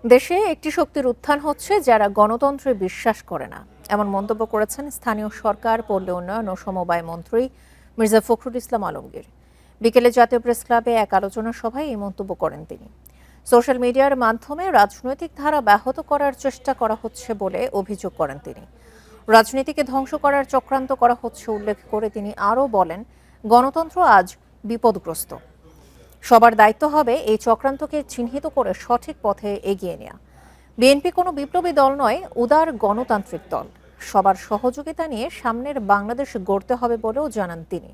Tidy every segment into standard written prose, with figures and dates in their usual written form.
দেশে একটি শক্তির উত্থান হচ্ছে যারা গণতন্ত্রে বিশ্বাস করে না, এমন মন্তব্য করেছেন স্থানীয় সরকার, পল্লী উন্নয়ন ও সমবায় মন্ত্রী মির্জা ফখরুল ইসলাম আলমগীর। বিকেলে জাতীয় প্রেস ক্লাবে এক আলোচনা সভায় এই মন্তব্য করেন তিনি। সোশ্যাল মিডিয়ার মাধ্যমে রাজনৈতিক ধারা ব্যাহত করার চেষ্টা করা হচ্ছে বলে অভিযোগ করেন তিনি। রাজনীতিকে ধ্বংস করার চক্রান্ত করা হচ্ছে উল্লেখ করে তিনি আরও বলেন, গণতন্ত্র আজ বিপদগ্রস্ত। সবার দায়িত্ব হবে এই চক্রান্তকে চিহ্নিত করে সঠিক পথে এগিয়ে নেওয়া। বিএনপি কোনো বিপ্লবী দল নয়, উদার গণতান্ত্রিক দল। সবার সহযোগিতা নিয়ে সামনের বাংলাদেশ গড়তে হবে বলেও জানান তিনি।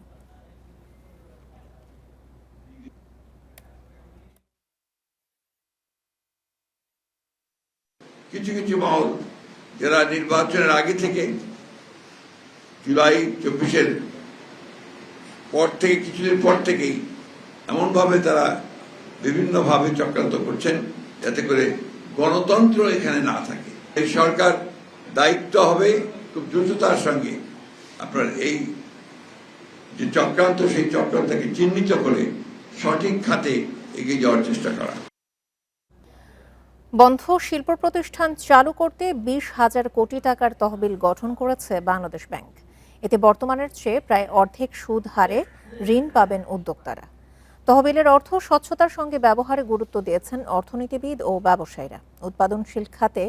কিছু কিছু মহল যারা নির্বাচনের আগে থেকে জুলাই 24-এর পর থেকে কিছুদিন পর থেকেই এমনভাবে তারা বিভিন্নভাবে চক্রান্ত করছেন যাতে করে গণতন্ত্র এখানে না থাকে। এই সরকার দায়িত্ব হবে খুব দ্রুততার সঙ্গে আপনার এই যে চক্রান্ত, সেই চক্রান্তকে চিহ্নিত করে সঠিক খাতে এগিয়ে যাওয়ার চেষ্টা করা। বন্ধ শিল্প প্রতিষ্ঠান চালু করতে 20,000 কোটি টাকার তহবিল গঠন করেছে বাংলাদেশ ব্যাংক। এতে বর্তমানের চেয়ে প্রায় অর্ধেক সুদ হারে ঋণ পাবেন উদ্যোক্তারা। তহবিলের অর্থ স্বচ্ছতার সঙ্গে ব্যবহারে গুরুত্ব দিয়েছেন অর্থনীতিবিদ ও ব্যবসায়ীরা। উৎপাদনশীল খাতে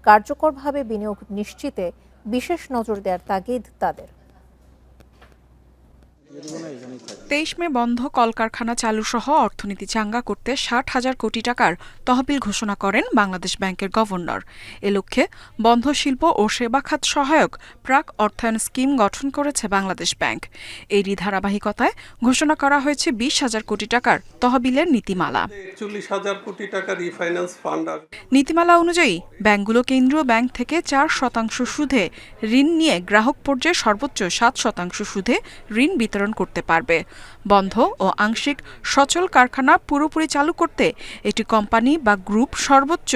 কার্যকরভাবে বিনিয়োগ নিশ্চিতে বিশেষ নজর দেওয়ার তাগিদ তাদের। 23 মে বন্ধ কলকারখানা চালুসহ অর্থনীতি চাঙ্গা করতে 60,000 কোটি টাকার তহবিল ঘোষণা করেন বাংলাদেশ ব্যাংকের গভর্নর। এ লক্ষ্যে বন্ধ শিল্প ও সেবা খাত সহায়ক প্রাক অর্থায়ন স্কিম গঠন করেছে বাংলাদেশ ব্যাংক। এরই ধারাবাহিকতায় ঘোষণা করা হয়েছে 20,000 কোটি টাকার তহবিলের নীতিমালা। 41,000 কোটি টাকা রিফাইন্যান্স ফান্ড। নীতিমালা অনুযায়ী ব্যাংকগুলো কেন্দ্রীয় ব্যাংক থেকে 4% সুদে ঋণ নিয়ে গ্রাহক পর্যায়ে সর্বোচ্চ 7% সুদে ঋণ বিতরণ করতে পারবে। বন্ধ ও আংশিক সচল কারখানা পুরোপুরি চালু করতে একটি কোম্পানি বা গ্রুপ সর্বোচ্চ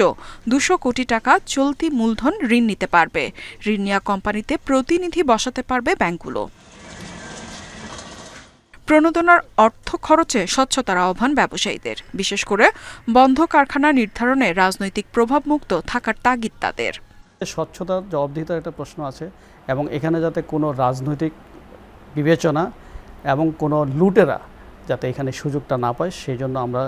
200 কোটি টাকা চলতি মূলধন ঋণ নিতে পারবে। ঋণ নেওয়া কোম্পানিতে প্রতিনিধি বসাতে পারবে ব্যাংকগুলো। প্রণোদনার অর্থ খরচে স্বচ্ছতার আহ্বান ব্যবসায়ীদের, বিশেষ করে বন্ধ কারখানা নির্ধারণে রাজনৈতিক প্রভাবমুক্ত থাকার তাগিদ তাদের। স্বচ্ছতার জবাবদিহিতার একটা প্রশ্ন আছে এবং এখানে যাতে কোনো রাজনৈতিক বিবেচনা এবং কোনো লুটেরা যাতে এখানে সুযোগটা না পায়, সেই জন্য আমরা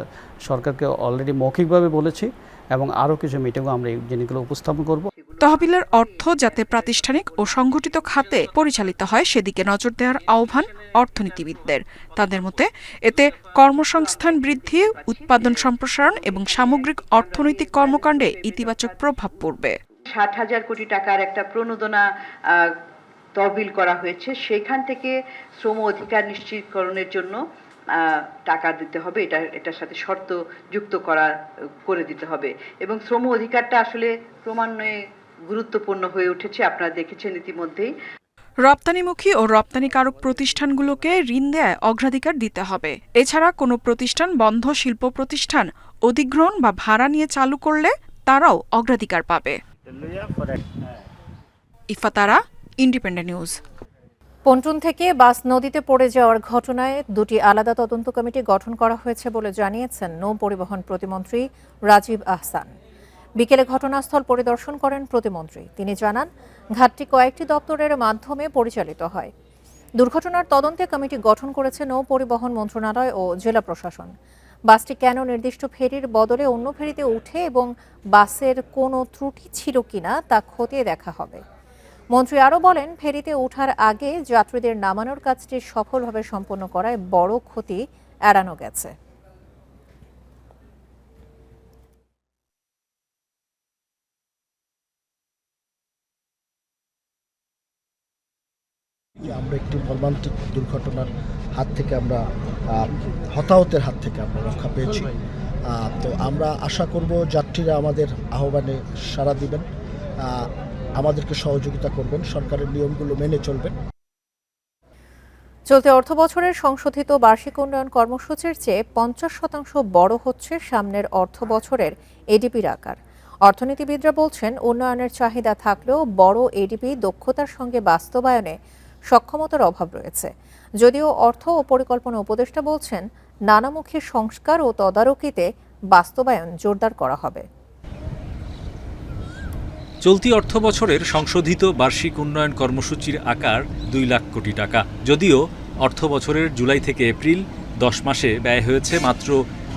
সরকারকে অলরেডি মৌখিকভাবে বলেছি এবং আরও কিছু মিটিংও আমরা এই জিনিসগুলো উপস্থাপন করব। তহবিলের অর্থ যাতে প্রাতিষ্ঠানিক ও সংগঠিত খাতে পরিচালিত হয় সেদিকে নজর দেওয়ার আহ্বান অর্থনীতিবিদদের। তাদের মতে এতে কর্মসংস্থান বৃদ্ধি, উৎপাদন সম্প্রসারণ এবং সামগ্রিক অর্থনৈতিক কর্মকাণ্ডে ইতিবাচক প্রভাব পড়বে। 60,000 কোটি টাকার একটা প্রণোদনা তহবিল করা হয়েছে, সেখান থেকে শ্রম অধিকার নিশ্চিতকরণের জন্য টাকা দিতে হবে। এটার সাথে শর্ত যুক্ত করে দিতে হবে এবং শ্রম অধিকারটা আসলে ক্রমান্বয়ে গুরুত্বপূর্ণ হয়ে উঠেছে, আপনারা দেখেছেন ইতিমধ্যেই। রপ্তানিমুখী ও রপ্তানিকারক প্রতিষ্ঠানগুলোকে ঋণ দেয় অগ্রাধিকার দিতে হবে। এছাড়া কোনো প্রতিষ্ঠান বন্ধ শিল্প প্রতিষ্ঠান অধিগ্রহণ বা ভাড়া নিয়ে চালু করলে তারাও অগ্রাধিকার পাবে। ইফাতারা, ইন্ডিপেন্ডেন্ট নিউজ। পন্টুন থেকে বাস নদীতে পড়ে যাওয়ার ঘটনায় 2টি আলাদা তদন্ত কমিটি গঠন করা হয়েছে বলে জানিয়েছেন নৌ পরিবহন প্রতিমন্ত্রী রাজীব আহসান। বিকেলে ঘটনাস্থল পরিদর্শন করেন প্রতিমন্ত্রী। তিনি জানান, ঘাটটি কয়েকটি দপ্তরের মাধ্যমে পরিচালিত হয়। দুর্ঘটনার তদন্তে কমিটি গঠন করেছে নৌ পরিবহন মন্ত্রণালয় ও জেলা প্রশাসন। বাসটি কেন নির্দিষ্ট ফেরির বদলে অন্য ফেরিতে উঠে এবং বাসের কোনো ত্রুটি ছিল কিনা তা খতিয়ে দেখা হবে। মন্ত্রী আরও বলেন, ফেরিতে ওঠার আগে যাত্রীদের নামানোর কাজটি সফলভাবে সম্পন্ন করায় বড় ক্ষতি এড়ানো গেছে। আমরা একটি মর্মান্তিক দুর্ঘটনার হাত থেকে আমরা হতাহতের হাত থেকে আমরা রক্ষা পেয়েছি। তো আমরা আশা করব যাত্রীরা আমাদের আহ্বানে সাড়া দিবেন, আমাদেরকে সহযোগিতা করবেন, সরকারের নিয়মগুলো মেনে চলবেন। চলতি অর্থবছরের সংশোধিত বার্ষিক উন্নয়ন কর্মসূচির চেয়ে 50% বড় হচ্ছে সামনের অর্থবছরের এডিপির আকার। অর্থনীতিবিদরা বলছেন, উন্নয়নের চাহিদা থাকলেও বড় এডিপি দক্ষতার সঙ্গে বাস্তবায়নে সক্ষমতার অভাব রয়েছে। যদিও অর্থ ও পরিকল্পনা উপদেষ্টা বলছেন, নানামুখী সংস্কার ও তদারকিতে বাস্তবায়ন জোরদার করা হবে। চলতি অর্থবছরের সংশোধিত বার্ষিক উন্নয়ন কর্মসূচির আকার 2 লাখ কোটি টাকা। যদিও অর্থবছরের জুলাই থেকে এপ্রিল 10 মাসে ব্যয় হয়েছে মাত্র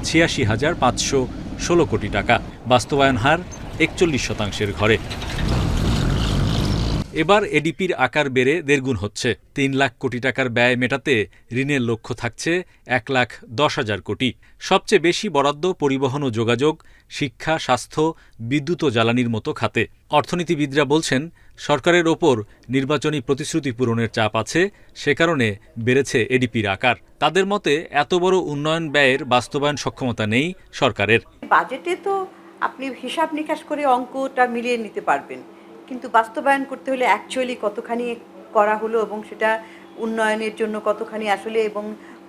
৮৬,৫১৬ কোটি টাকা। বাস্তবায়ন হার ৪১% ঘরে। এবার এডিপির আকার বেড়ে 1.5 গুণ হচ্ছে। 3 লাখ কোটি টাকার ব্যয় মেটাতে ঋণের লক্ষ্য থাকছে 1,10,000 কোটি। সবচেয়ে বেশি বরাদ্দ পরিবহন ও যোগাযোগ, শিক্ষা, স্বাস্থ্য, বিদ্যুৎ ও জ্বালানির মতো খাতে। অর্থনীতিবিদরা বলছেন, সরকারের ওপর নির্বাচনী প্রতিশ্রুতি পূরণের চাপ আছে, সে কারণে বেড়েছে এডিপির আকার। তাদের মতে এত বড় উন্নয়ন ব্যয়ের বাস্তবায়ন সক্ষমতা নেই সরকারের। বাজেটে তো আপনি হিসাব নিকাশ করে অঙ্কটা মিলিয়ে নিতে পারবেন, কিন্তু বাস্তবায়ন করতে হলে অ্যাকচুয়ালি কতখানি করা হলো এবং সেটা উন্নয়নের জন্য কতখানি আসলে এবং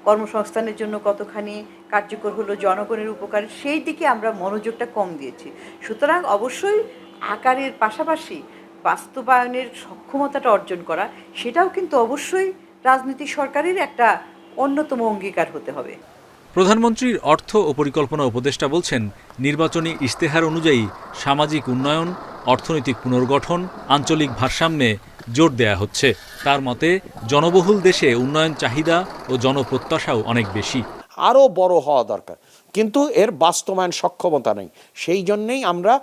কর্মসংস্থানের জন্য কতখানি কার্যকর হলো, জনগণের উপকার, সেই দিকে আমরা মনোযোগটা কম দিয়েছি। সুতরাং অবশ্যই আকারের পাশাপাশি বাস্তবায়নের সক্ষমতাটা অর্জন করা, সেটাও কিন্তু অবশ্যই রাজনৈতিক সরকারের একটা অন্যতম অঙ্গীকার হতে হবে। প্রধানমন্ত্রীর অর্থ ও পরিকল্পনা উপদেষ্টা বলছেন, নির্বাচনী ইশতেহার অনুযায়ী সামাজিক উন্নয়ন, অর্থনৈতিক পুনর্গঠন, আঞ্চলিক ভারসাম্যে জোর দেয়া হচ্ছে। তার মতে, জনবহুল দেশে উন্নয়ন চাহিদা ও জনপ্রত্যাশাও অনেক বেশি। আরও বড় হওয়া দরকার, কিন্তু এর বাস্তবায়ন সক্ষমতা নেই। সেই জন্যেই আমরা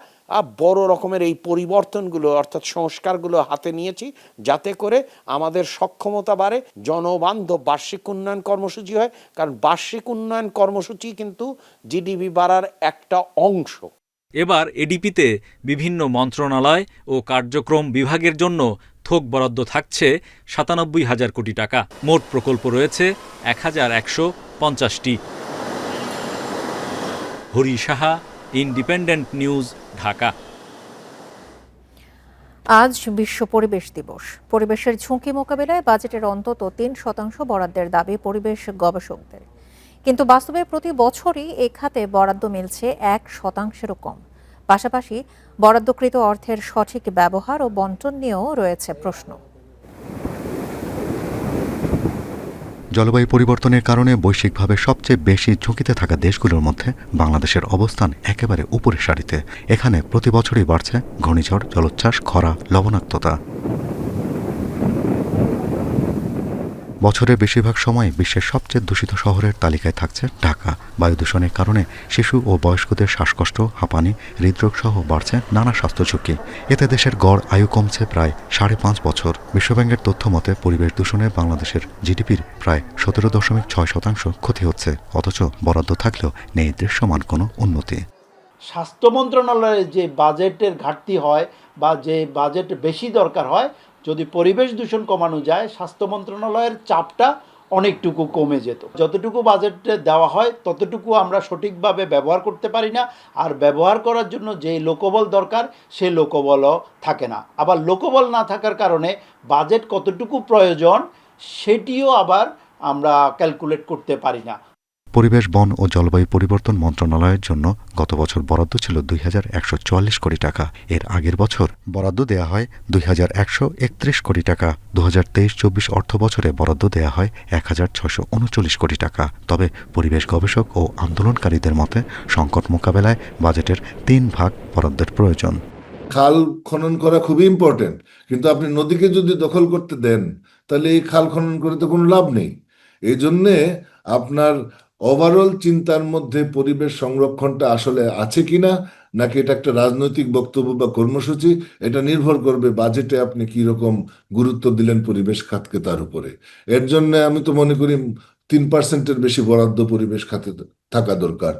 বড় রকমের এই পরিবর্তনগুলো অর্থাৎ সংস্কারগুলো হাতে নিয়েছি, যাতে করে আমাদের সক্ষমতা বাড়ে, জনবান্ধব বার্ষিক উন্নয়ন কর্মসূচি হয়। কারণ বার্ষিক উন্নয়ন কর্মসূচি কিন্তু জিডিপি বাড়ার একটা অংশ। এবার এডিপিতে বিভিন্ন মন্ত্রণালয় ও কার্যক্রম বিভাগের জন্য থোক বরাদ্দ থাকছে ৯৭,০০০ কোটি টাকা। মোট প্রকল্প রয়েছে ১,১৫০টি। Hari Saha, independent news, Dhaka. আজ বিশ্ব পরিবেশ দিবস। পরিবেশের ঝুঁকি মোকাবিলায় বাজেটের অন্তত ৩% বরাদ্দের দাবি পরিবেশ গবেষকদের। কিন্তু বাস্তবে প্রতি বছরই এই খাতে বরাদ্দ মিলছে 1%-ও কম। পাশাপাশি বরাদ্দকৃত অর্থের সঠিক ব্যবহার ও বণ্টন নিয়েও রয়েছে প্রশ্ন। জলবায়ু পরিবর্তনের কারণে বৈশ্বিকভাবে সবচেয়ে বেশি ঝুঁকিতে থাকা দেশগুলোর মধ্যে বাংলাদেশের অবস্থান একেবারে উপরের সারিতে। এখানে প্রতি বছরই বাড়ছে ঘূর্ণিঝড়, জলোচ্ছ্বাস, খরা, লবণাক্ততা। বছরের বেশিরভাগ সময় বিশ্বের সবচেয়ে দূষিত শহরের তালিকায় থাকছে ঢাকা। বায়ু দূষণের কারণে শিশু ও বয়স্কদের শ্বাসকষ্ট, হাঁপানি, হৃদরোগ সহ বাড়ছে নানা স্বাস্থ্য ঝুঁকি। এতে দেশের গড় আয়ু কমছে প্রায় 5.5 বছর। বিশ্বব্যাংকের তথ্য মতে পরিবেশ দূষণে বাংলাদেশের জিডিপির প্রায় 17.6% ক্ষতি হচ্ছে, অথচ বরাদ্দ থাকলেও নেই দৃশ্যমান কোনো উন্নতি। স্বাস্থ্য মন্ত্রণালয়ে যে বাজেটের ঘাটতি হয় বা যে বাজেট বেশি দরকার হয়, যদি পরিবেশ দূষণ কমানো যায়, স্বাস্থ্য মন্ত্রণালয়ের চাপটা অনেকটুকু কমে যেত। যতটুকু বাজেটে দেওয়া হয় ততটুকু আমরা সঠিকভাবে ব্যবহার করতে পারি না, আর ব্যবহার করার জন্য যে লোকবল দরকার সে লোকবলও থাকে না। আবার লোকবল না থাকার কারণে বাজেট কতটুকু প্রয়োজন সেটিও আবার আমরা ক্যালকুলেট করতে পারি না। পরিবেশ, বন ও জলবায়ু পরিবর্তন মন্ত্রণালয়ের জন্য গত বছর বরাদ্দ ছিল 2,144 কোটি টাকা। এর আগের বছর বরাদ্দ দেয়া হয় 2,131 কোটি টাকা। 2023-24 অর্থ বছরে বরাদ্দ দেয়া হয় 1,639 কোটি টাকা। তবে পরিবেশ গবেষক ও আন্দোলনকারীদের মতে সংকট মোকাবেলায় বাজেটের 3 ভাগ বরাদ্দের প্রয়োজন। খাল খনন করা খুবই ইম্পর্টেন্ট, কিন্তু আপনি নদীকে যদি দখল করতে দেন তাহলে এই খাল খনন করে তো কোনো লাভ নেই। এই জন্যে আপনার ওভারঅল চিন্তার মধ্যে পরিবেশ সংরক্ষণটা আসলে আছে কিনা, নাকি এটা একটা রাজনৈতিক বক্তব্য বা কর্মসূচি, এটা নির্ভর করবে বাজেটে আপনি কি রকম গুরুত্ব দিলেন পরিবেশ খাতকে তার উপরে। এর জন্য আমি তো মনে করি 3%-এর বেশি বরাদ্দ পরিবেশ খাতে থাকা দরকার।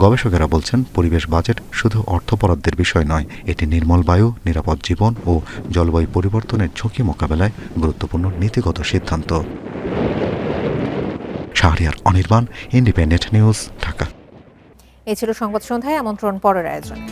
গবেষকেরা বলছেন পরিবেশ বাজেট শুধু অর্থ বরাদ্দের বিষয় নয়, এটি নির্মল বায়ু, নিরাপদ জীবন ও জলবায়ু পরিবর্তনের ঝুঁকি মোকাবেলায় গুরুত্বপূর্ণ নীতিগত সিদ্ধান্ত। Shahriar Anirban, independent news, Dhaka. এই ছিল সংবাদ সন্ধ্যায়। আমন্ত্রণ পরের আয়োজনে।